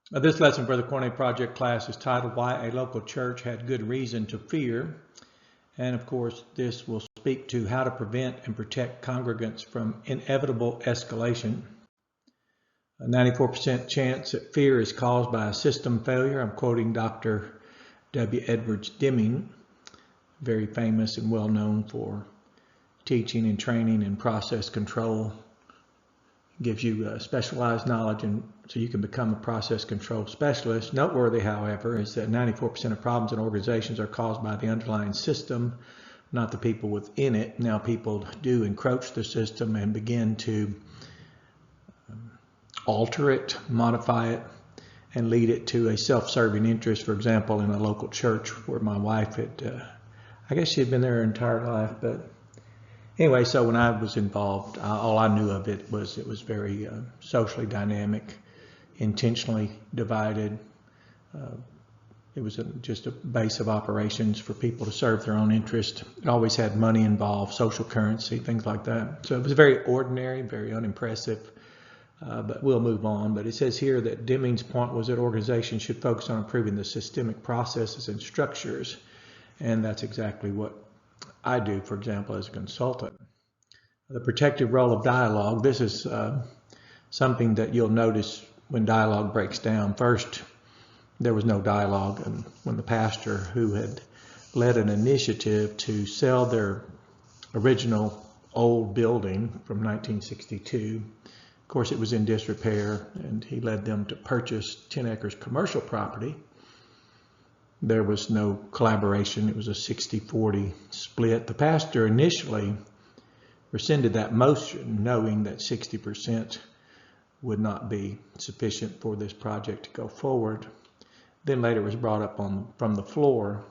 This lesson for the Cornet Project class is titled Why a Local Church Had Good Reason to Fear. And of course, this will speak to how to prevent and protect congregants from inevitable escalation. A 94% chance that fear is caused by a system failure. I'm quoting Dr. W. Edwards Deming, very famous and well known for teaching and training and process control. Gives you specialized knowledge, and so you can become a process control specialist. Noteworthy, however, is that 94% of problems in organizations are caused by the underlying system, not the people within it. Now, people do encroach the system and begin to alter it, modify it, and lead it to a self-serving interest. For example, in a local church where my wife had, I guess she had been there her entire life, but anyway, so when I was involved, all I knew of it was very socially dynamic, intentionally divided. It was just a base of operations for people to serve their own interest. It always had money involved, social currency, things like that. So it was very ordinary, very unimpressive, but we'll move on. But it says here that Deming's point was that organizations should focus on improving the systemic processes and structures, and that's exactly what I do, for example, as a consultant. The protective role of dialogue. This is something that you'll notice when dialogue breaks down. First, there was no dialogue, and when the pastor who had led an initiative to sell their original old building from 1962, of course it was in disrepair, and he led them to purchase 10 acres commercial property. There was no collaboration. It was a 60-40 split. The pastor initially rescinded that motion, knowing that 60% would not be sufficient for this project to go forward. Then later it was brought up from the floor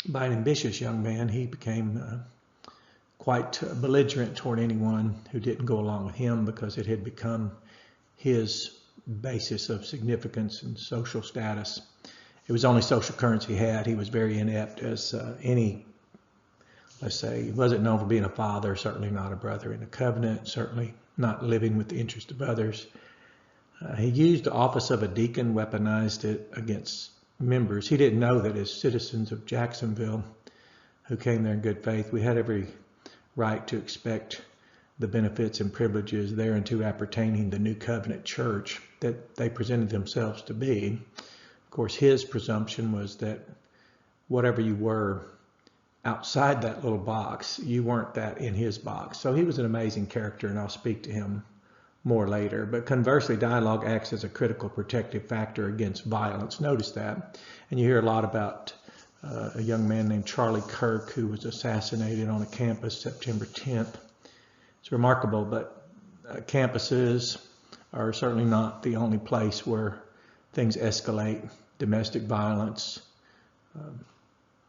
by an ambitious young man. He became quite belligerent toward anyone who didn't go along with him, because it had become his basis of significance and social status. It was only social currency he had. He was very inept as any, let's say, he wasn't known for being a father, certainly not a brother in a covenant, certainly not living with the interest of others. He used the office of a deacon, weaponized it against members. He didn't know that as citizens of Jacksonville who came there in good faith, we had every right to expect the benefits and privileges thereunto appertaining the New Covenant Church that they presented themselves to be. Of course, his presumption was that whatever you were outside that little box, you weren't that in his box. So he was an amazing character, and I'll speak to him more later. But conversely, dialogue acts as a critical protective factor against violence. Notice that. And you hear a lot about a young man named Charlie Kirk, who was assassinated on a campus September 10th. It's remarkable, but campuses are certainly not the only place where things escalate. Domestic violence,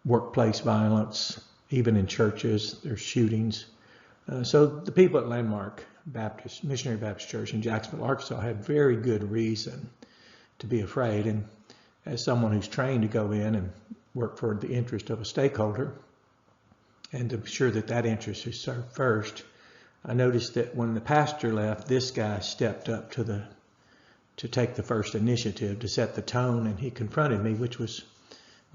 workplace violence, even in churches, there's shootings. So the people at Landmark Missionary Baptist Church in Jacksonville, Arkansas, had very good reason to be afraid. And as someone who's trained to go in and work for the interest of a stakeholder and to be sure that that interest is served first, I noticed that when the pastor left, this guy stepped up to take the first initiative to set the tone, and he confronted me, which was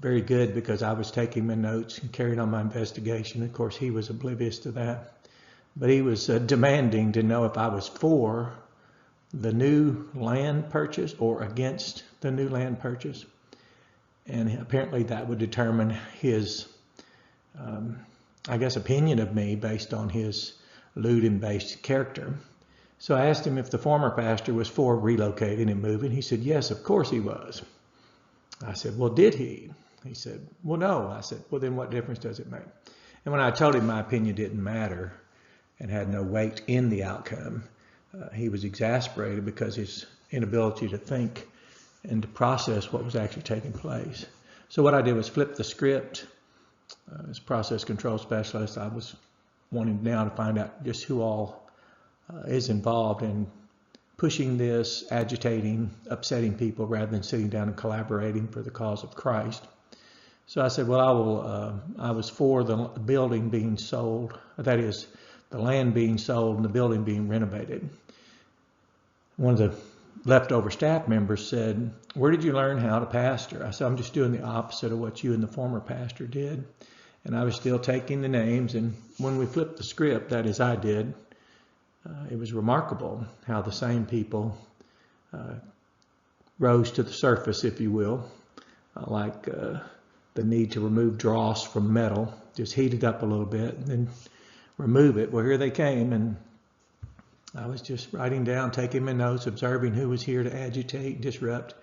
very good because I was taking my notes and carrying on my investigation. Of course, he was oblivious to that, but he was demanding to know if I was for the new land purchase or against the new land purchase. And apparently that would determine his, I guess, opinion of me based on his lewd and base character. So I asked him if the former pastor was for relocating and moving. He said, yes, of course he was. I said, well, did he? He said, well, no. I said, well, then what difference does it make? And when I told him my opinion didn't matter and had no weight in the outcome, he was exasperated because his inability to think and to process what was actually taking place. So what I did was flip the script. As process control specialist, I was wanting now to find out just who all is involved in pushing this, agitating, upsetting people, rather than sitting down and collaborating for the cause of Christ. So I said, well, I was for the building being sold, that is, the land being sold and the building being renovated. One of the leftover staff members said, "Where did you learn how to pastor?" I said, "I'm just doing the opposite of what you and the former pastor did." And I was still taking the names. And when we flipped the script, that is I did, it was remarkable how the same people rose to the surface, if you will, like the need to remove dross from metal, just heat it up a little bit and then remove it. Well, here they came, and I was just writing down, taking my notes, observing who was here to agitate and disrupt.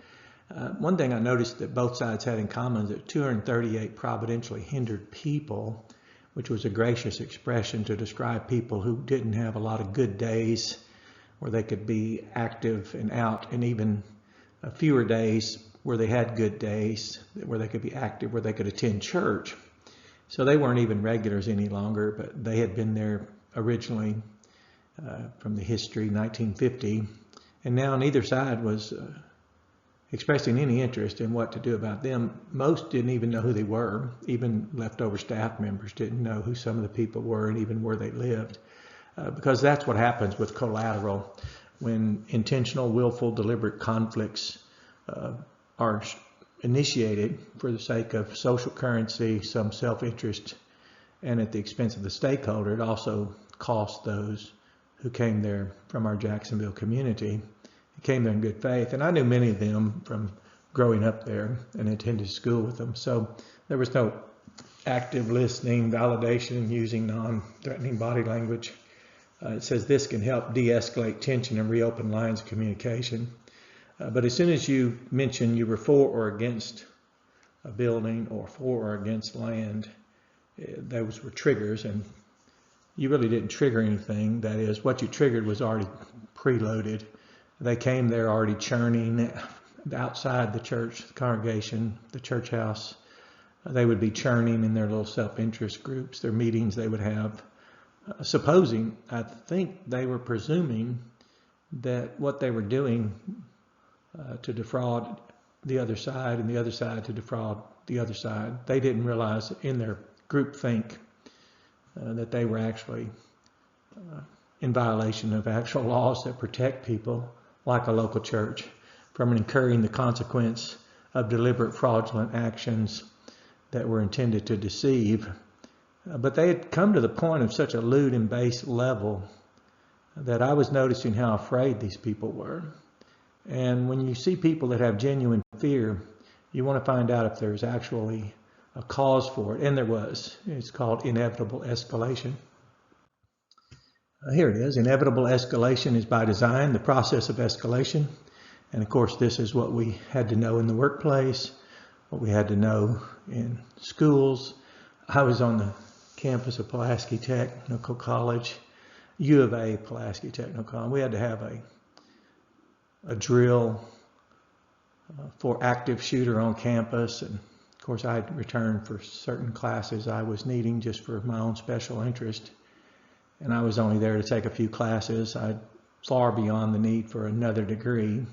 One thing I noticed that both sides had in common is that 238 providentially hindered people, which was a gracious expression to describe people who didn't have a lot of good days where they could be active and out, and even fewer days where they had good days where they could be active, where they could attend church. So they weren't even regulars any longer, but they had been there originally from the history, 1950, and now neither side was expressing any interest in what to do about them. Most didn't even know who they were. Even leftover staff members didn't know who some of the people were and even where they lived, because that's what happens with collateral when intentional, willful, deliberate conflicts are initiated for the sake of social currency, some self-interest, and at the expense of the stakeholder. It also cost those who came there from our Jacksonville community, came there in good faith. And I knew many of them from growing up there and attended school with them. So there was no active listening, validation, using non-threatening body language. It says this can help de-escalate tension and reopen lines of communication. But as soon as you mention you were for or against a building or for or against land, those were triggers, and you really didn't trigger anything. That is, what you triggered was already preloaded. They came there already churning outside the church, the congregation, the church house. They would be churning in their little self-interest groups, their meetings they would have, supposing, I think they were presuming that what they were doing to defraud the other side and the other side to defraud the other side. They didn't realize in their groupthink that they were actually in violation of actual laws that protect people, like a local church, from incurring the consequence of deliberate fraudulent actions that were intended to deceive. But they had come to the point of such a lewd and base level that I was noticing how afraid these people were. And when you see people that have genuine fear, you want to find out if there's actually a cause for it. And there was. It's called inevitable escalation. Here it is. Inevitable escalation is by design, the process of escalation. And of course, this is what we had to know in the workplace, what we had to know in schools. I was on the campus of Pulaski Technical College, U of A Pulaski Technical College. We had to have a drill for active shooter on campus. And of course, I had returned for certain classes I was needing just for my own special interest. And I was only there to take a few classes. I'd far beyond the need for another degree.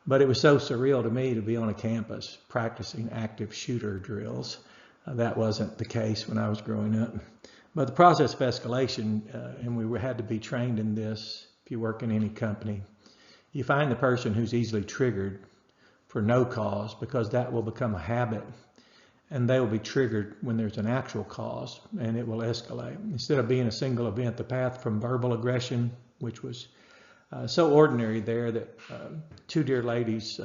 But it was so surreal to me to be on a campus practicing active shooter drills. That wasn't the case when I was growing up. But the process of escalation, and we had to be trained in this if you work in any company, you find the person who's easily triggered for no cause, because that will become a habit, and they will be triggered when there's an actual cause, and it will escalate. Instead of being a single event, the path from verbal aggression, which was so ordinary there that two dear ladies,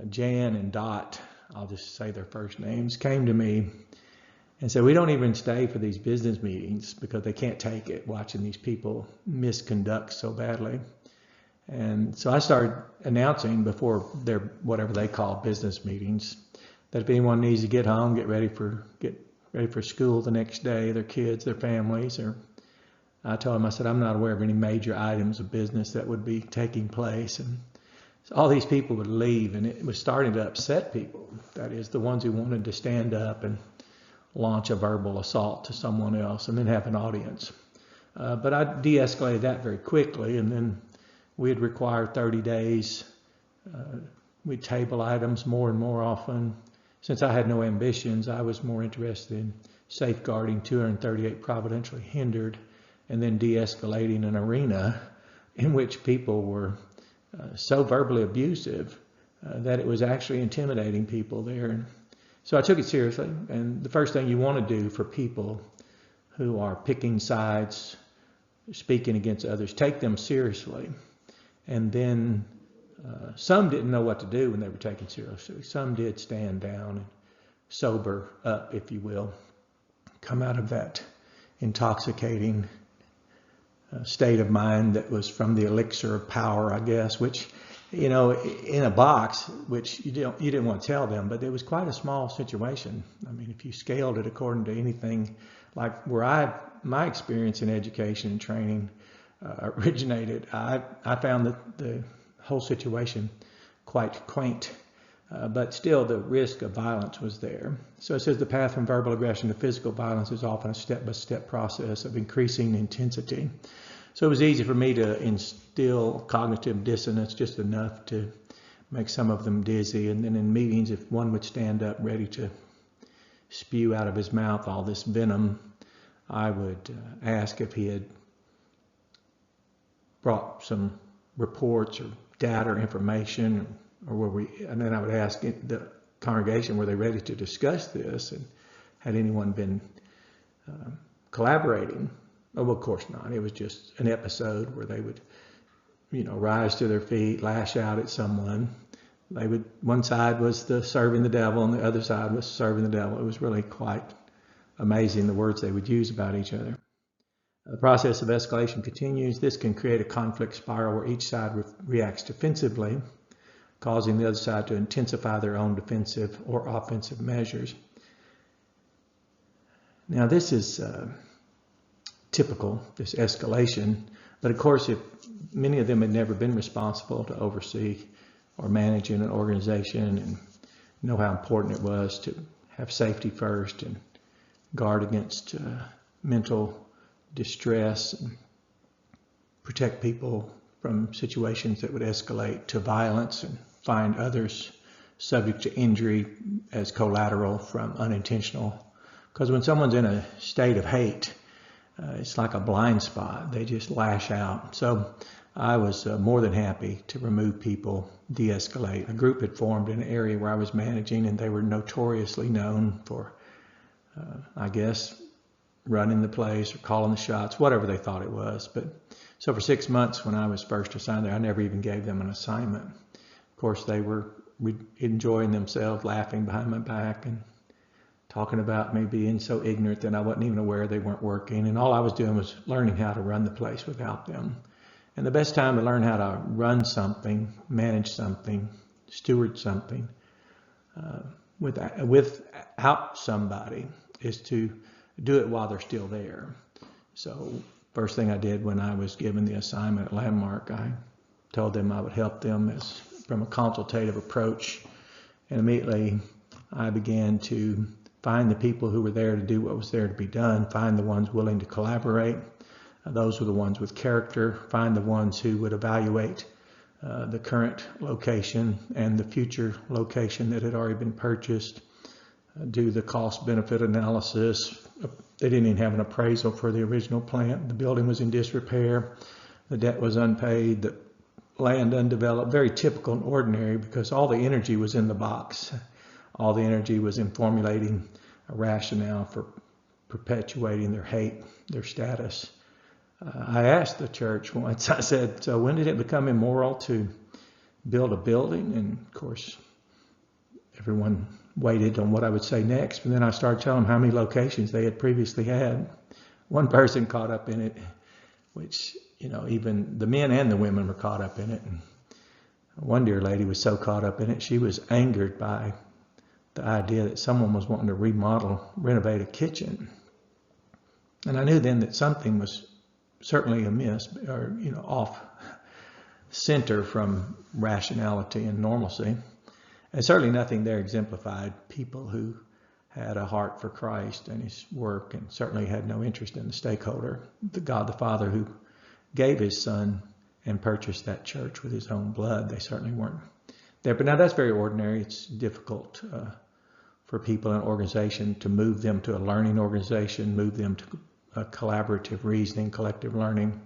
Jan and Dot, I'll just say their first names, came to me and said, we don't even stay for these business meetings because they can't take it watching these people misconduct so badly. And so I started announcing before their whatever they call business meetings that if anyone needs to get home, get ready for school the next day, their kids, their families, or I told them, I said, I'm not aware of any major items of business that would be taking place. And so all these people would leave, and it was starting to upset people. That is, the ones who wanted to stand up and launch a verbal assault to someone else and then have an audience. But I de-escalated that very quickly, and then we'd require 30 days. We'd table items more and more often. Since I had no ambitions, I was more interested in safeguarding 238 providentially hindered and then de-escalating an arena in which people were so verbally abusive that it was actually intimidating people there. So I took it seriously, and the first thing you want to do for people who are picking sides, speaking against others, take them seriously. And then some didn't know what to do when they were taken seriously. Some did stand down and sober up, if you will, come out of that intoxicating state of mind that was from the elixir of power, I guess, which, you know, in a box, which you didn't want to tell them, but it was quite a small situation. I mean, if you scaled it according to anything like where my experience in education and training originated, I found that the whole situation quite quaint, but still the risk of violence was there. So it says the path from verbal aggression to physical violence is often a step-by-step process of increasing intensity. So it was easy for me to instill cognitive dissonance just enough to make some of them dizzy. And then in meetings, if one would stand up ready to spew out of his mouth all this venom, I would ask if he had brought some reports or data or information, and then I would ask the congregation, were they ready to discuss this, and had anyone been collaborating? Oh, well, of course not. It was just an episode where they would, you know, rise to their feet, lash out at someone. One side was serving the devil, and the other side was serving the devil. It was really quite amazing the words they would use about each other. The process of escalation continues. This can create a conflict spiral where each side reacts defensively, causing the other side to intensify their own defensive or offensive measures. Now, this is typical, this escalation, but of course, if many of them had never been responsible to oversee or manage in an organization and know how important it was to have safety first and guard against mental distress and protect people from situations that would escalate to violence and find others subject to injury as collateral from unintentional. Because when someone's in a state of hate, it's like a blind spot. They just lash out. So I was more than happy to remove people, de-escalate. A group had formed in an area where I was managing, and they were notoriously known for, I guess, running the place or calling the shots, whatever they thought it was. But so for 6 months when I was first assigned there, I never even gave them an assignment. Of course, they were enjoying themselves, laughing behind my back and talking about me being so ignorant that I wasn't even aware they weren't working. And all I was doing was learning how to run the place without them. And the best time to learn how to run something, manage something, steward something without somebody is to do it while they're still there. So first thing I did when I was given the assignment at Landmark, I told them I would help them from a consultative approach. And immediately I began to find the people who were there to do what was there to be done, find the ones willing to collaborate. Those were the ones with character, find the ones who would evaluate the current location and the future location that had already been purchased, do the cost-benefit analysis. They didn't even have an appraisal for the original plant. The building was in disrepair. The debt was unpaid. The land undeveloped. Very typical and ordinary because all the energy was in the box. All the energy was in formulating a rationale for perpetuating their hate, their status. I asked the church once, I said, so when did it become immoral to build a building? And of course, everyone waited on what I would say next. And then I started telling them how many locations they had previously had. One person caught up in it, which, you know, even the men and the women were caught up in it. And one dear lady was so caught up in it, she was angered by the idea that someone was wanting to renovate a kitchen. And I knew then that something was certainly amiss, or, you know, off center from rationality and normalcy. And certainly nothing there exemplified people who had a heart for Christ and his work, and certainly had no interest in the stakeholder, the God the Father who gave his son and purchased that church with his own blood. They certainly weren't there. But now that's very ordinary. It's difficult for people in an organization to move them to a learning organization, move them to a collaborative reasoning, collective learning.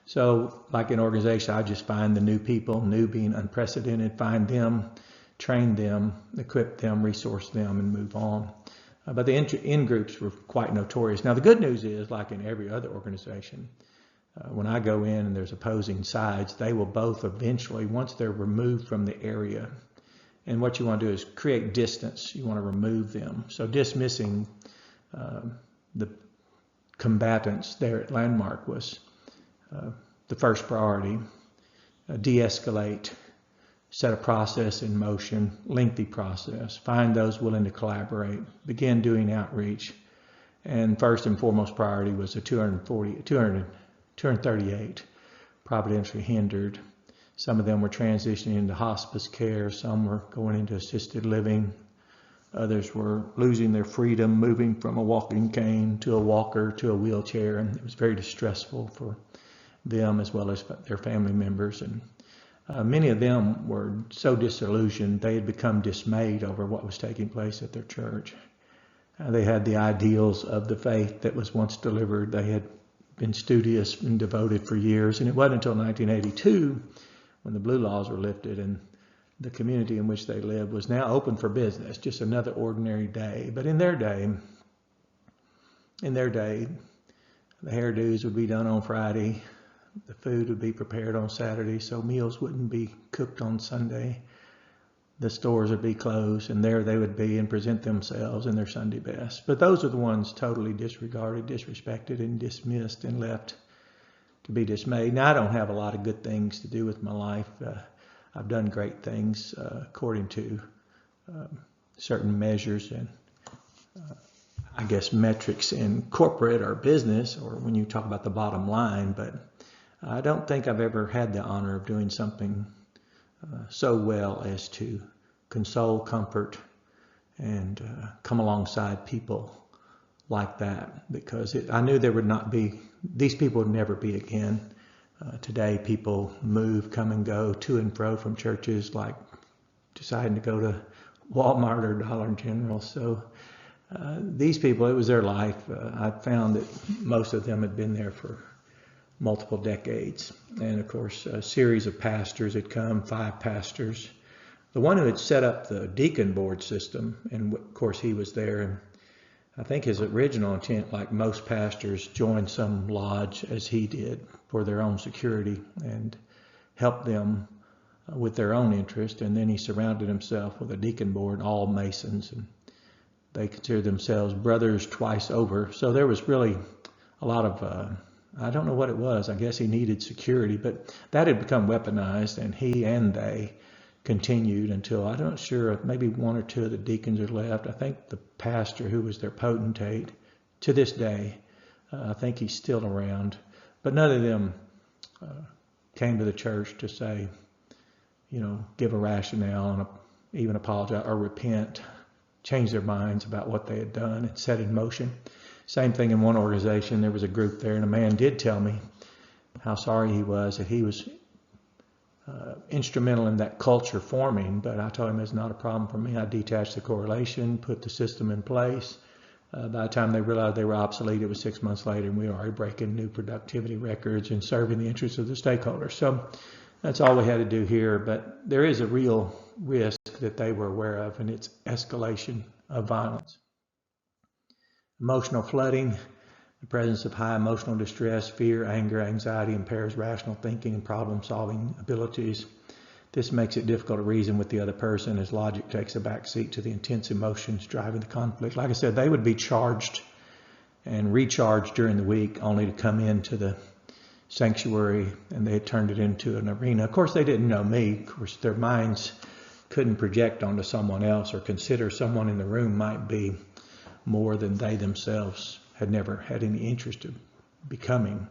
So like in organization, I just find the new people, new being unprecedented, find them, train them, equip them, resource them, and move on. But the in-groups were quite notorious. Now the good news is, like in every other organization, when I go in and there's opposing sides, they will both eventually, once they're removed from the area, and what you want to do is create distance. You want to remove them. So dismissing the combatants there at Landmark was the first priority. De-escalate, set a process in motion, lengthy process, find those willing to collaborate, begin doing outreach. And first and foremost priority was the 238 providentially hindered. Some of them were transitioning into hospice care, some were going into assisted living, others were losing their freedom, moving from a walking cane to a walker to a wheelchair, and it was very distressful for them as well as their family members. And many of them were so disillusioned, they had become dismayed over what was taking place at their church. They had the ideals of the faith that was once delivered. They had been studious and devoted for years, and it wasn't until 1982 when the blue laws were lifted and the community in which they lived was now open for business, just another ordinary day. But in their day, the hairdos would be done on Friday, the food would be prepared on Saturday, so meals wouldn't be cooked on Sunday. The stores would be closed, and there they would be and present themselves in their Sunday best. But those are the ones totally disregarded, disrespected, and dismissed and left to be dismayed. Now, I don't have a lot of good things to do with my life. I've done great things according to certain measures and I guess metrics in corporate or business, or when you talk about the bottom line, but I don't think I've ever had the honor of doing something so well as to console, comfort, and come alongside people like that, because I knew there would not be, these people would never be again. Today people move, come and go to and fro from churches, like deciding to go to Walmart or Dollar General. So these people, it was their life. I found that most of them had been there for multiple decades. And of course, a series of pastors had come, 5 pastors. The one who had set up the deacon board system, and of course he was there, and I think his original intent, like most pastors, joined some lodge as he did for their own security and helped them with their own interest. And then he surrounded himself with a deacon board, all Masons, and they considered themselves brothers twice over. So there was really a lot of, I don't know what it was. I guess he needed security, but that had become weaponized, and he and they continued until, I'm not sure, maybe 1 or 2 of the deacons are left. I think the pastor who was their potentate to this day, I think he's still around, but none of them came to the church to say, give a rationale and even apologize or repent, change their minds about what they had done and set in motion. Same thing in one organization. There was a group there, and a man did tell me how sorry he was that he was instrumental in that culture forming, but I told him it's not a problem for me. I detached the correlation, put the system in place. By the time they realized they were obsolete, it was 6 months later, and we were already breaking new productivity records and serving the interests of the stakeholders. So that's all we had to do here, but there is a real risk that they were aware of, and it's escalation of violence. Emotional flooding. The presence of high emotional distress, fear, anger, anxiety impairs rational thinking and problem-solving abilities. This makes it difficult to reason with the other person as logic takes a back seat to the intense emotions driving the conflict. Like I said, they would be charged and recharged during the week only to come into the sanctuary, and they had turned it into an arena. Of course, they didn't know me. Of course, their minds couldn't project onto someone else or consider someone in the room might be more than they themselves had never had any interest in becoming.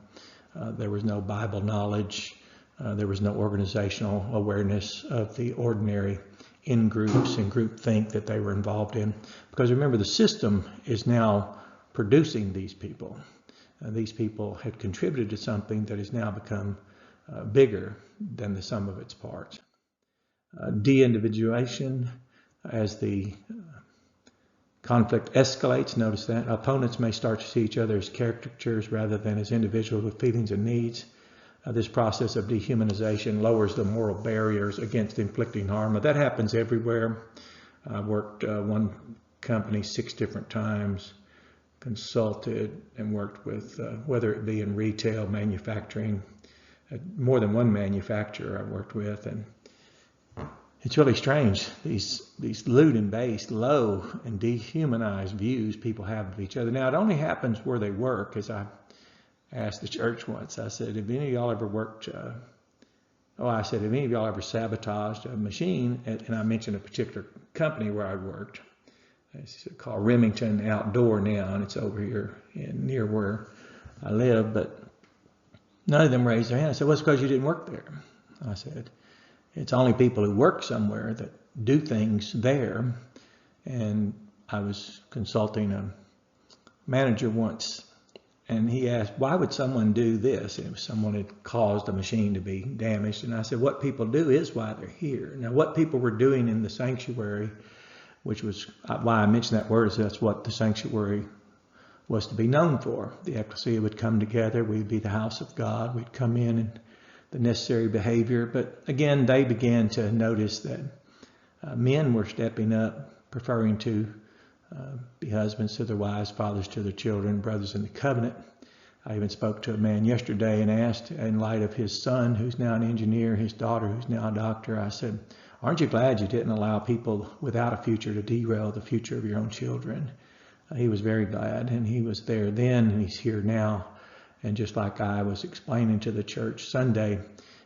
There was no Bible knowledge. There was no organizational awareness of the ordinary in-groups and group think that they were involved in. Because remember, the system is now producing these people. These people had contributed to something that has now become bigger than the sum of its parts. De-individuation, as the conflict escalates, notice that. Opponents may start to see each other as caricatures rather than as individuals with feelings and needs. this process of dehumanization lowers the moral barriers against inflicting harm. Now, that happens everywhere. I worked one company 6 different times, consulted and worked with, whether it be in retail, manufacturing, more than one manufacturer I worked with. And it's really strange, these lewd and base, low and dehumanized views people have of each other. Now, it only happens where they work. As I asked the church once, I said, have any of y'all ever worked, have any of y'all ever sabotaged a machine? And I mentioned a particular company where I worked. It's called Remington Outdoor now, and it's over here near where I live. But none of them raised their hand. I said, well, it's because you didn't work there. I said, it's only people who work somewhere that do things there. And I was consulting a manager once, and he asked, why would someone do this? And if someone had caused a machine to be damaged. And I said, what people do is why they're here. Now, what people were doing in the sanctuary, which was why I mentioned that word, is that's what the sanctuary was to be known for. The ecclesia would come together. We'd be the house of God. We'd come in and the necessary behavior. But again, they began to notice that men were stepping up, preferring to be husbands to their wives, fathers to their children, brothers in the covenant. I even spoke to a man yesterday and asked, in light of his son, who's now an engineer, his daughter, who's now a doctor, I said, aren't you glad you didn't allow people without a future to derail the future of your own children? He was very glad, and he was there then, and he's here now. And just like I was explaining to the church Sunday,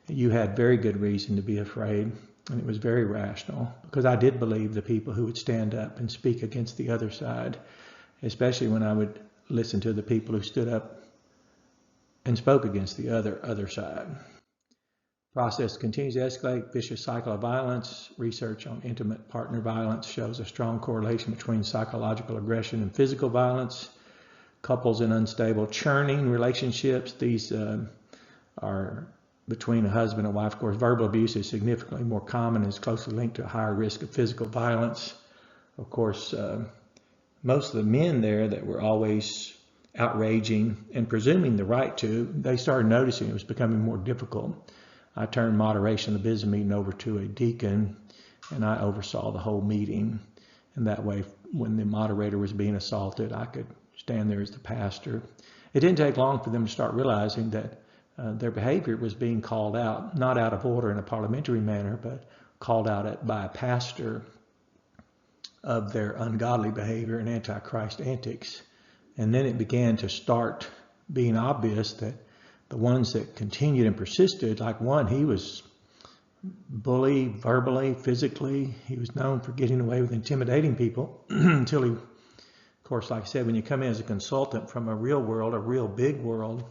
you had very good reason to be afraid. And it was very rational, because I did believe the people who would stand up and speak against the other side, especially when I would listen to the people who stood up and spoke against the other side. Process continues to escalate, vicious cycle of violence. Research on intimate partner violence shows a strong correlation between psychological aggression and physical violence. Couples in unstable, churning relationships, these are between a husband and wife. Of course, verbal abuse is significantly more common and is closely linked to a higher risk of physical violence. Of course, most of the men there that were always outraging and presuming the right to, they started noticing it was becoming more difficult. I turned moderation of the business meeting over to a deacon, and I oversaw the whole meeting. And that way, when the moderator was being assaulted, I could stand there as the pastor. It didn't take long for them to start realizing that their behavior was being called out, not out of order in a parliamentary manner, but called out by a pastor of their ungodly behavior and antichrist antics. And then it began to start being obvious that the ones that continued and persisted, like one, he was bullied verbally, physically. He was known for getting away with intimidating people until he, of course, like I said, when you come in as a consultant from a real world, a real big world,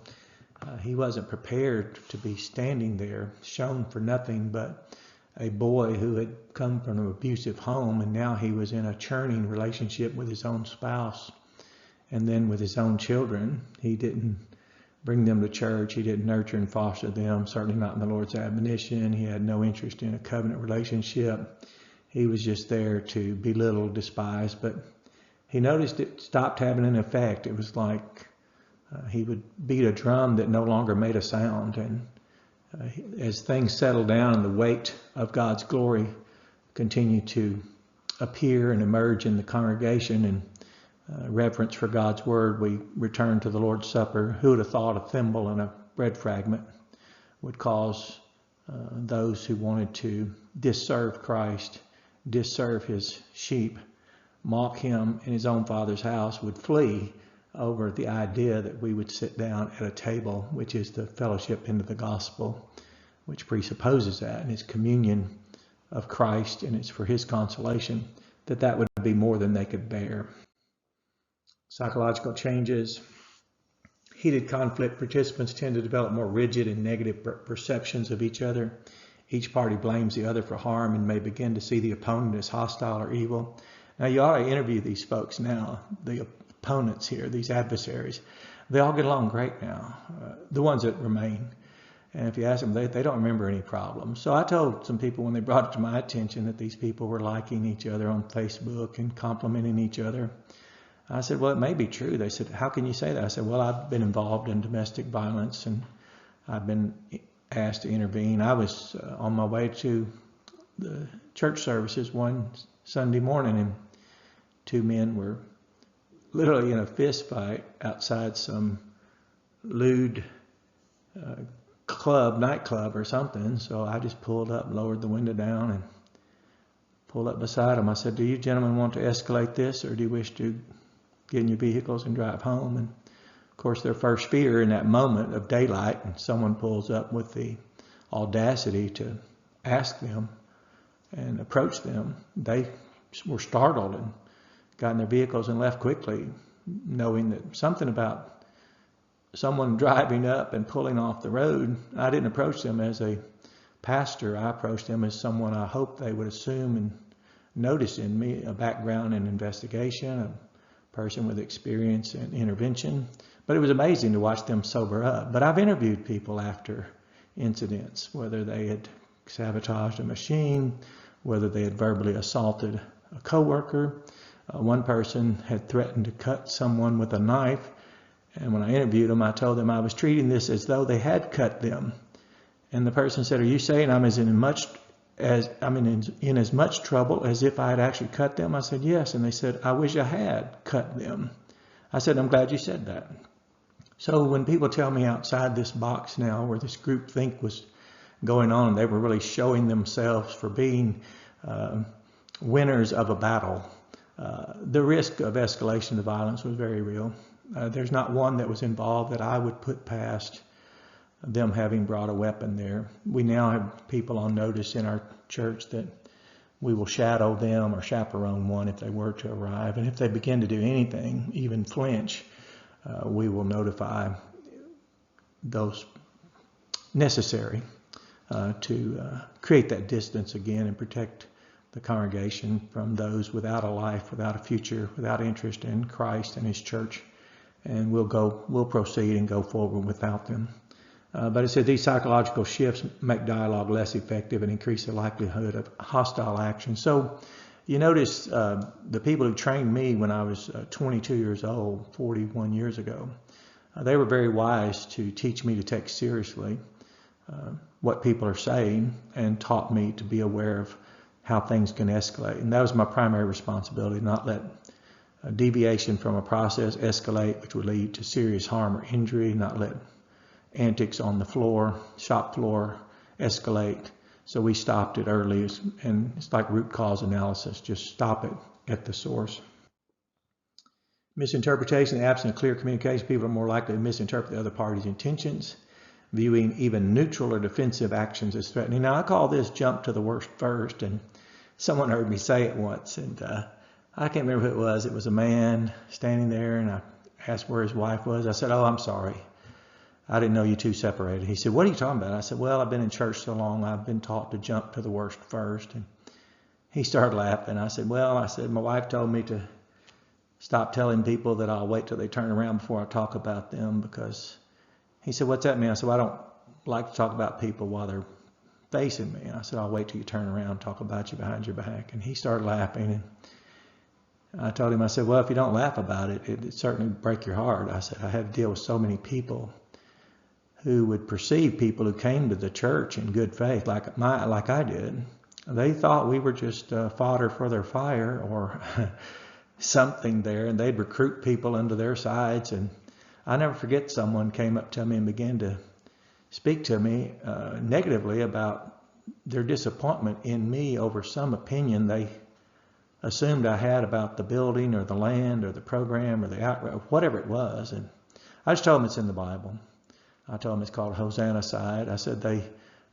he wasn't prepared to be standing there shown for nothing but a boy who had come from an abusive home, and now he was in a churning relationship with his own spouse and then with his own children. He didn't bring them to church. He didn't nurture and foster them, certainly not in the Lord's admonition. He had no interest in a covenant relationship. He was just there to belittle, despise, but he noticed it stopped having an effect. It was like he would beat a drum that no longer made a sound. And as things settled down and the weight of God's glory continued to appear and emerge in the congregation, and reverence for God's word, we returned to the Lord's Supper. Who would have thought a thimble and a bread fragment would cause those who wanted to disserve Christ, disserve his sheep, mock him in his own Father's house, would flee over the idea that we would sit down at a table, which is the fellowship into the gospel, which presupposes that, and it's communion of Christ, and it's for his consolation, that would be more than they could bear. Psychological changes. Heated conflict participants tend to develop more rigid and negative perceptions of each other. Each party blames the other for harm and may begin to see the opponent as hostile or evil. Now, you ought to interview these folks now, the opponents here, these adversaries. They all get along great now, the ones that remain. And if you ask them, they don't remember any problems. So I told some people when they brought it to my attention that these people were liking each other on Facebook and complimenting each other. I said, well, it may be true. They said, how can you say that? I said, well, I've been involved in domestic violence and I've been asked to intervene. I was on my way to the church services one Sunday morning, and two men were literally in a fist fight outside some lewd nightclub or something. So I just pulled up, lowered the window down, and pulled up beside them. I said, "Do you gentlemen want to escalate this, or do you wish to get in your vehicles and drive home?" And of course, their first fear in that moment of daylight, and someone pulls up with the audacity to ask them and approach them, they were startled and got in their vehicles and left quickly, knowing that something about someone driving up and pulling off the road. I didn't approach them as a pastor. I approached them as someone I hoped they would assume and notice in me a background in investigation, a person with experience in intervention. But it was amazing to watch them sober up. But I've interviewed people after incidents, whether they had sabotaged a machine, whether they had verbally assaulted a coworker. One person had threatened to cut someone with a knife, and when I interviewed them, I told them I was treating this as though they had cut them. And the person said, "Are you saying I'm in as much trouble as if I had actually cut them?" I said, "Yes." And they said, "I wish I had cut them." I said, "I'm glad you said that." So when people tell me outside this box now, where this group think was going on, they were really showing themselves for being winners of a battle. The risk of escalation of violence was very real. There's not one that was involved that I would put past them having brought a weapon there. We now have people on notice in our church that we will shadow them or chaperone one if they were to arrive. And if they begin to do anything, even flinch, we will notify those necessary to create that distance again and protect the congregation from those without a life, without a future, without interest in Christ and His church. And we'll proceed and go forward without them. But it said these psychological shifts make dialogue less effective and increase the likelihood of hostile action. So you notice the people who trained me when I was 22 years old, 41 years ago, they were very wise to teach me to take seriously what people are saying, and taught me to be aware of how things can escalate. And that was my primary responsibility, not let a deviation from a process escalate, which would lead to serious harm or injury, not let antics on the floor, shop floor, escalate. So we stopped it early, and it's like root cause analysis, just stop it at the source. Misinterpretation, absent of clear communication, people are more likely to misinterpret the other party's intentions, viewing even neutral or defensive actions as threatening. Now, I call this jump to the worst first, and someone heard me say it once, and I can't remember who it was. It was a man standing there, and I asked where his wife was. I said, "Oh, I'm sorry. I didn't know you two separated." He said, "What are you talking about?" I said, "Well, I've been in church so long, I've been taught to jump to the worst first." And he started laughing. I said, "My wife told me to stop telling people that I'll wait till they turn around before I talk about them, because..." He said, "What's that mean?" I said, "Well, I don't like to talk about people while they're facing me." I said, "I'll wait till you turn around and talk about you behind your back." And he started laughing. And I told him, I said, "Well, if you don't laugh about it, it'd certainly break your heart." I said, "I had to deal with so many people who would perceive people who came to the church in good faith, like I did. They thought we were just fodder for their fire or something there, and they'd recruit people into their sides. And I never forget, someone came up to me and began to speak to me negatively about their disappointment in me over some opinion they assumed I had about the building or the land or the program or the outreach, whatever it was. And I just told them it's in the Bible. I told them it's called Hosanna side. I said they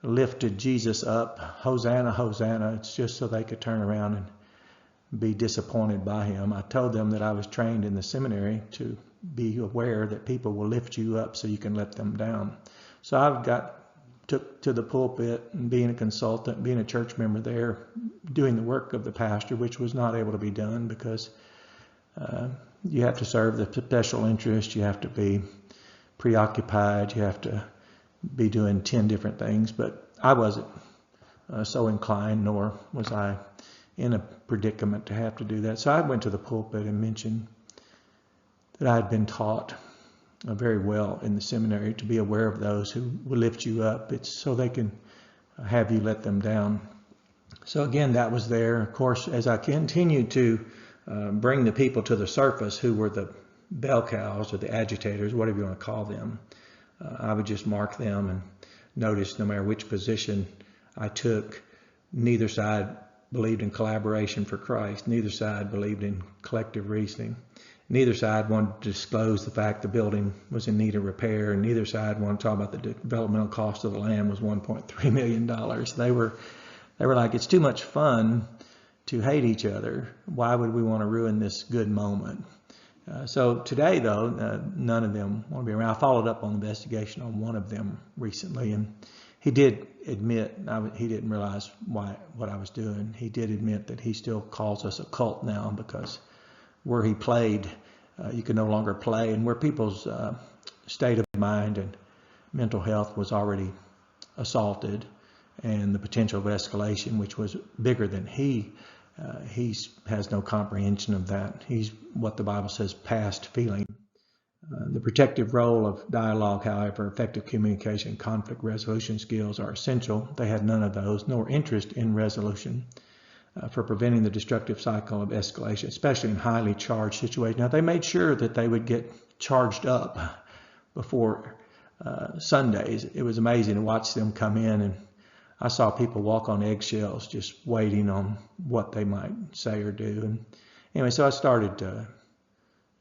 lifted Jesus up. Hosanna, Hosanna. It's just so they could turn around and be disappointed by Him. I told them that I was trained in the seminary to be aware that people will lift you up so you can let them down. So I took to the pulpit, and being a consultant, being a church member there, doing the work of the pastor, which was not able to be done because you have to serve the special interest, you have to be preoccupied, you have to be doing 10 different things. But I wasn't so inclined, nor was I in a predicament to have to do that. So I went to the pulpit and mentioned that I had been taught very well in the seminary, to be aware of those who will lift you up. It's so they can have you let them down. So again, that was there. Of course, as I continued to bring the people to the surface who were the bell cows or the agitators, whatever you want to call them, I would just mark them and notice no matter which position I took, neither side believed in collaboration for Christ. Neither side believed in collective reasoning. Neither side wanted to disclose the fact the building was in need of repair, and neither side wanted to talk about the developmental cost of the land was $1.3 million. They were like, it's too much fun to hate each other. Why would we want to ruin this good moment? So today, though, none of them want to be around. I followed up on the investigation on one of them recently, and he did admit, he didn't realize what I was doing. He did admit that he still calls us a cult now, because where he played, you could no longer play, and where people's state of mind and mental health was already assaulted, and the potential of escalation, which was bigger than he has no comprehension of that. He's what the Bible says, past feeling. The protective role of dialogue, however, effective communication, conflict resolution skills are essential. They had none of those, nor interest in resolution for preventing the destructive cycle of escalation, especially in highly charged situations. Now, they made sure that they would get charged up before Sundays. It was amazing to watch them come in, and I saw people walk on eggshells just waiting on what they might say or do. And anyway, so I started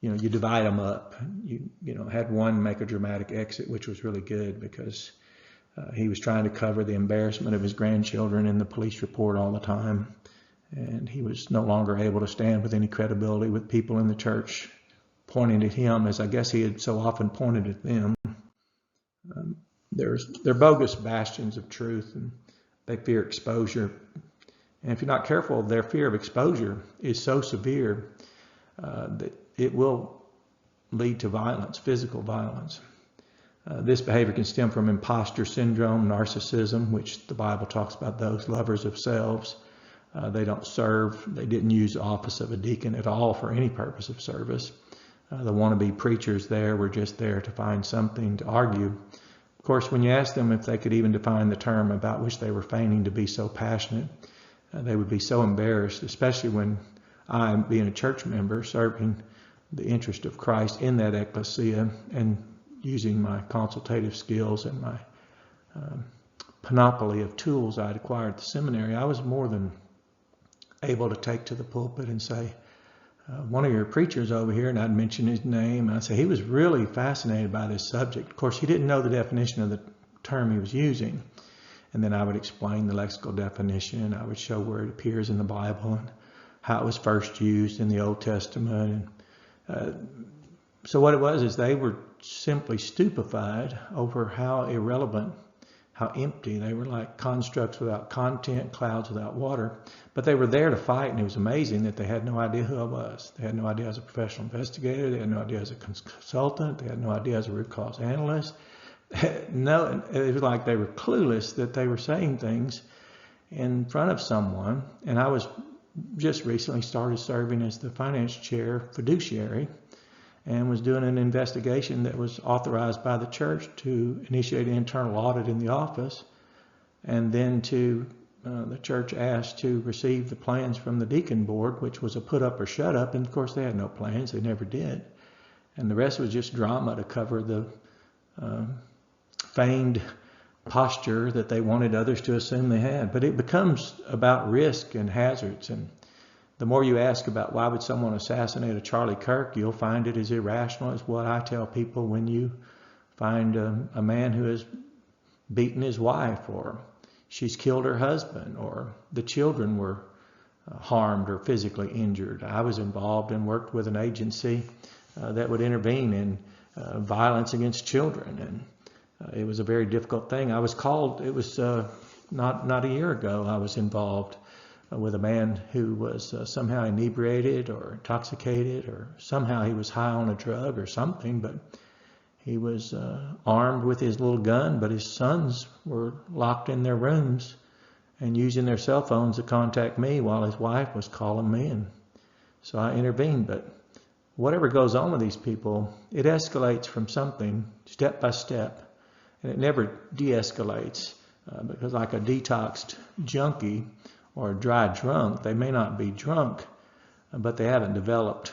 you divide them up. You had one make a dramatic exit, which was really good, because he was trying to cover the embarrassment of his grandchildren in the police report all the time. And he was no longer able to stand with any credibility with people in the church pointing at him, as I guess he had so often pointed at them. They're bogus bastions of truth, and they fear exposure. And if you're not careful, their fear of exposure is so severe that it will lead to violence, physical violence. This behavior can stem from imposter syndrome, narcissism, which the Bible talks about those lovers of selves. They don't serve. They didn't use the office of a deacon at all for any purpose of service. The wannabe preachers there were just there to find something to argue. Of course, when you ask them if they could even define the term about which they were feigning to be so passionate, they would be so embarrassed, especially when I, being a church member, serving the interest of Christ in that ecclesia and using my consultative skills and my panoply of tools I'd acquired at the seminary, I was more than able to take to the pulpit and say, one of your preachers over here, and I'd mention his name, and I'd say he was really fascinated by this subject. Of course, he didn't know the definition of the term he was using. And then I would explain the lexical definition. I would show where it appears in the Bible and how it was first used in the Old Testament. So what it was is they were simply stupefied over how irrelevant, how empty. They were like constructs without content, clouds without water. But they were there to fight, and it was amazing that they had no idea who I was. They had no idea as a professional investigator. They had no idea as a consultant. They had no idea as a root cause analyst. No, it was like they were clueless that they were saying things in front of someone. And I was just recently started serving as the finance chair fiduciary, and was doing an investigation that was authorized by the church to initiate an internal audit in the office, and then the church asked to receive the plans from the deacon board, which was a put up or shut up, and of course they had no plans, they never did. And the rest was just drama to cover the feigned posture that they wanted others to assume they had. But it becomes about risk and hazards, and the more you ask about why would someone assassinate a Charlie Kirk, you'll find it as irrational as what I tell people when you find a man who has beaten his wife, or she's killed her husband, or the children were harmed or physically injured. I was involved and worked with an agency that would intervene in violence against children, and it was a very difficult thing. I was called, it was not a year ago, I was involved with a man who was somehow inebriated or intoxicated, or somehow he was high on a drug or something, but he was armed with his little gun, but his sons were locked in their rooms and using their cell phones to contact me while his wife was calling me. And so I intervened. But whatever goes on with these people, it escalates from something step by step, and it never de-escalates, because like a detoxed junkie or a dry drunk, they may not be drunk, but they haven't developed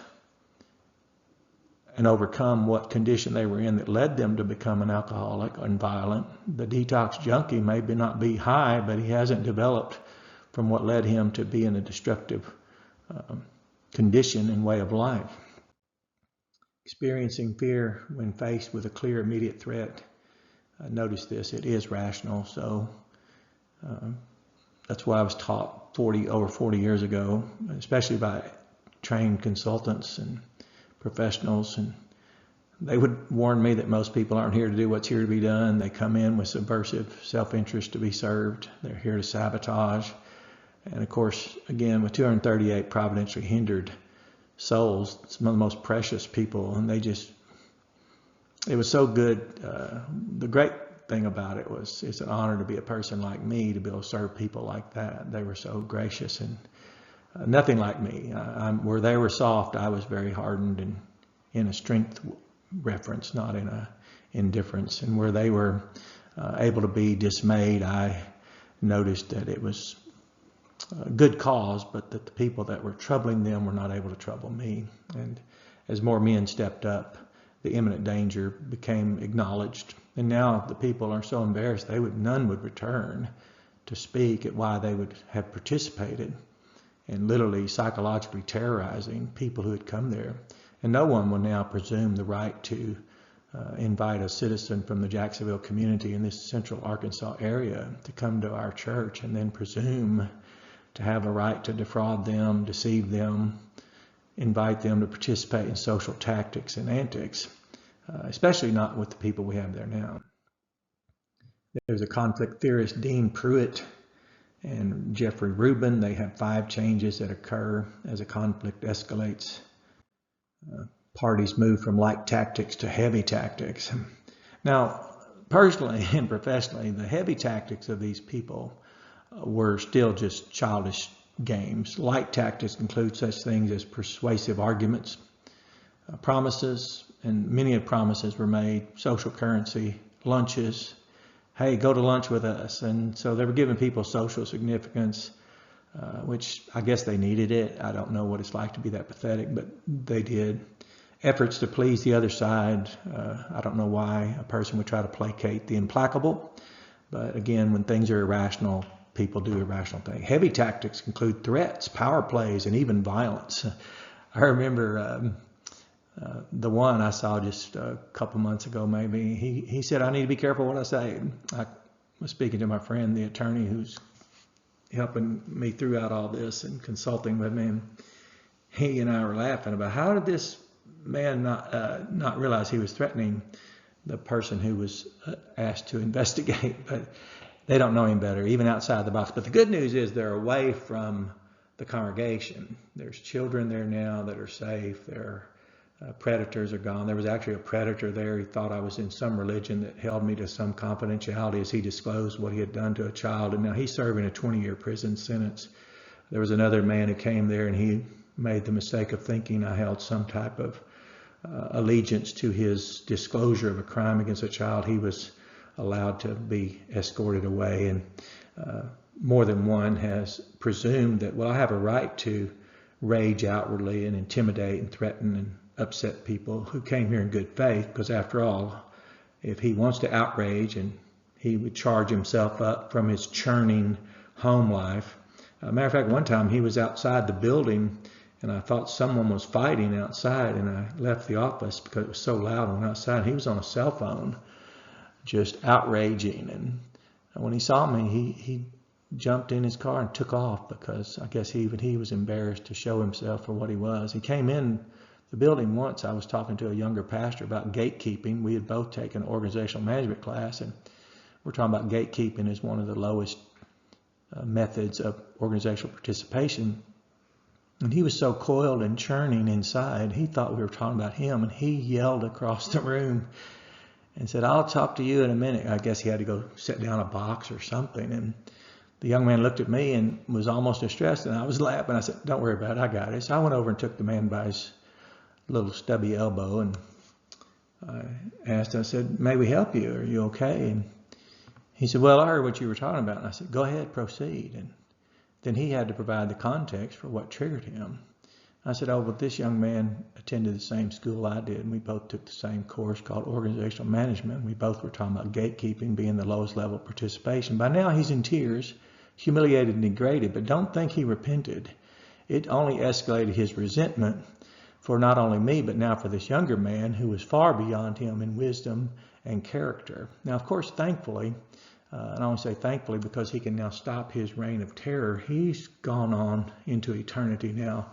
and overcome what condition they were in that led them to become an alcoholic and violent. The detox junkie may not be high, but he hasn't developed from what led him to be in a destructive condition and way of life. Experiencing fear when faced with a clear immediate threat. Notice this, it is rational. So that's why I was taught over 40 years ago, especially by trained consultants and professionals, and they would warn me that most people aren't here to do what's here to be done. They come in with subversive self-interest to be served. They're here to sabotage. And of course, again, with 238 providentially hindered souls, some of the most precious people, and it was so good. The great thing about it was it's an honor to be a person like me, to be able to serve people like that. They were so gracious and nothing like me. Where they were soft, I was very hardened and in a strength reference, not in a indifference. And where they were able to be dismayed, I noticed that it was a good cause, but that the people that were troubling them were not able to trouble me. And as more men stepped up, the imminent danger became acknowledged. And now the people are so embarrassed, none would return to speak at why they would have participated in literally psychologically terrorizing people who had come there. And no one will now presume the right to invite a citizen from the Jacksonville community in this central Arkansas area to come to our church and then presume to have a right to defraud them, deceive them, invite them to participate in social tactics and antics, especially not with the people we have there now. There's a conflict theorist, Dean Pruitt and Jeffrey Rubin. They have 5 changes that occur as a conflict escalates. Parties move from light tactics to heavy tactics. Now, personally and professionally, the heavy tactics of these people were still just childish games. Light tactics include such things as persuasive arguments, promises, and many of promises were made, social currency, lunches. Hey, go to lunch with us. And so they were giving people social significance, which I guess they needed it. I don't know what it's like to be that pathetic, but they did. Efforts to please the other side. I don't know why a person would try to placate the implacable. But again, when things are irrational, people do irrational things. Heavy tactics include threats, power plays, and even violence. I remember the one I saw just a couple months ago, maybe. He said, I need to be careful what I say. I was speaking to my friend, the attorney, who's helping me throughout all this and consulting with me. And he and I were laughing about how did this man not realize he was threatening the person who was asked to investigate. But they don't know him better, even outside the box. But the good news is they're away from the congregation. There's children there now that are safe. Their predators are gone. There was actually a predator there. He thought I was in some religion that held me to some confidentiality as he disclosed what he had done to a child. And now he's serving a 20-year prison sentence. There was another man who came there and he made the mistake of thinking I held some type of allegiance to his disclosure of a crime against a child. He was allowed to be escorted away, and more than one has presumed that, well, I have a right to rage outwardly and intimidate and threaten and upset people who came here in good faith, because after all, if he wants to outrage, and he would charge himself up from his churning home life. Matter of fact, one time he was outside the building and I thought someone was fighting outside, and I left the office because it was so loud on outside. He was on a cell phone just outraging, and when he saw me, he jumped in his car and took off, because I guess even he was embarrassed to show himself for what he was. He came in the building once. I was talking to a younger pastor about gatekeeping. We had both taken an organizational management class, and we're talking about gatekeeping as one of the lowest methods of organizational participation. And he was so coiled and churning inside, he thought we were talking about him, and he yelled across the room and said, I'll talk to you in a minute. I guess he had to go sit down a box or something. And the young man looked at me and was almost distressed, and I was laughing. I said, don't worry about it, I got it. So I went over and took the man by his little stubby elbow, and I asked, I said, may we help you? Are you okay? And he said, well, I heard what you were talking about. And I said, go ahead, proceed. And then he had to provide the context for what triggered him. I said, oh, well, this young man attended the same school I did, and we both took the same course called organizational management. We both were talking about gatekeeping being the lowest level of participation. By now he's in tears, humiliated and degraded, but don't think he repented. It only escalated his resentment for not only me, but now for this younger man who was far beyond him in wisdom and character. Now, of course, thankfully, and I want to say thankfully because he can now stop his reign of terror, he's gone on into eternity now.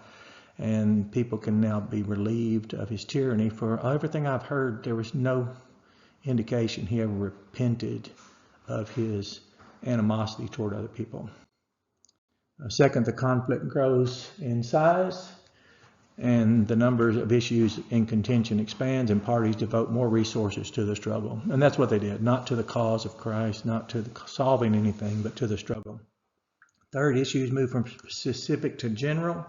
And people can now be relieved of his tyranny. For everything I've heard, there was no indication he ever repented of his animosity toward other people. Second, the conflict grows in size, and the numbers of issues in contention expands, and parties devote more resources to the struggle. And that's what they did, not to the cause of Christ, not to solving anything, but to the struggle. Third, issues move from specific to general,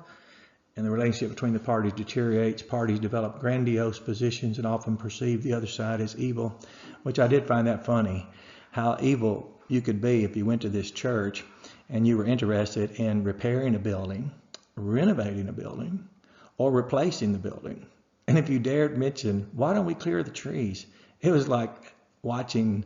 and the relationship between the parties deteriorates. Parties develop grandiose positions and often perceive the other side as evil, which I did find that funny, how evil you could be if you went to this church and you were interested in repairing a building, renovating a building, or replacing the building. And if you dared mention, why don't we clear the trees? It was like watching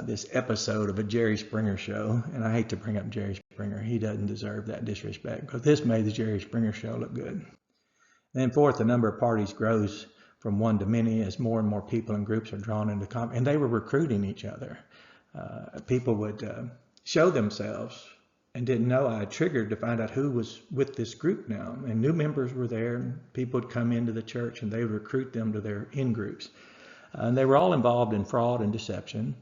this episode of a Jerry Springer show, and I hate to bring up Jerry Springer. He doesn't deserve that disrespect, because this made the Jerry Springer show look good. And then fourth, the number of parties grows from one to many as more and more people and groups are drawn into and they were recruiting each other. People would show themselves and didn't know. I triggered to find out who was with this group now, and new members were there, and people would come into the church and they would recruit them to their in-groups. And they were all involved in fraud and deception.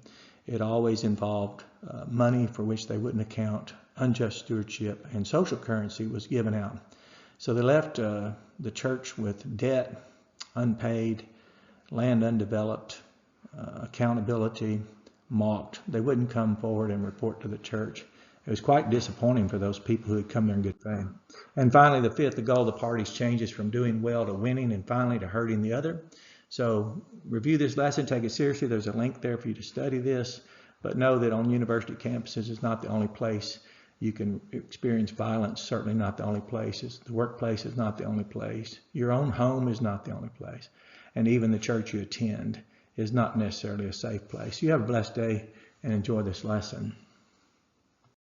It always involved money for which they wouldn't account, unjust stewardship, and social currency was given out. So they left the church with debt, unpaid, land undeveloped, accountability mocked. They wouldn't come forward and report to the church. It was quite disappointing for those people who had come there in good faith. And finally, the fifth, the goal of the parties changes from doing well to winning, and finally to hurting the other. So review this lesson, take it seriously. There's a link there for you to study this, but know that on university campuses is not the only place you can experience violence, certainly not the only place. The workplace is not the only place. Your own home is not the only place. And even the church you attend is not necessarily a safe place. You have a blessed day and enjoy this lesson.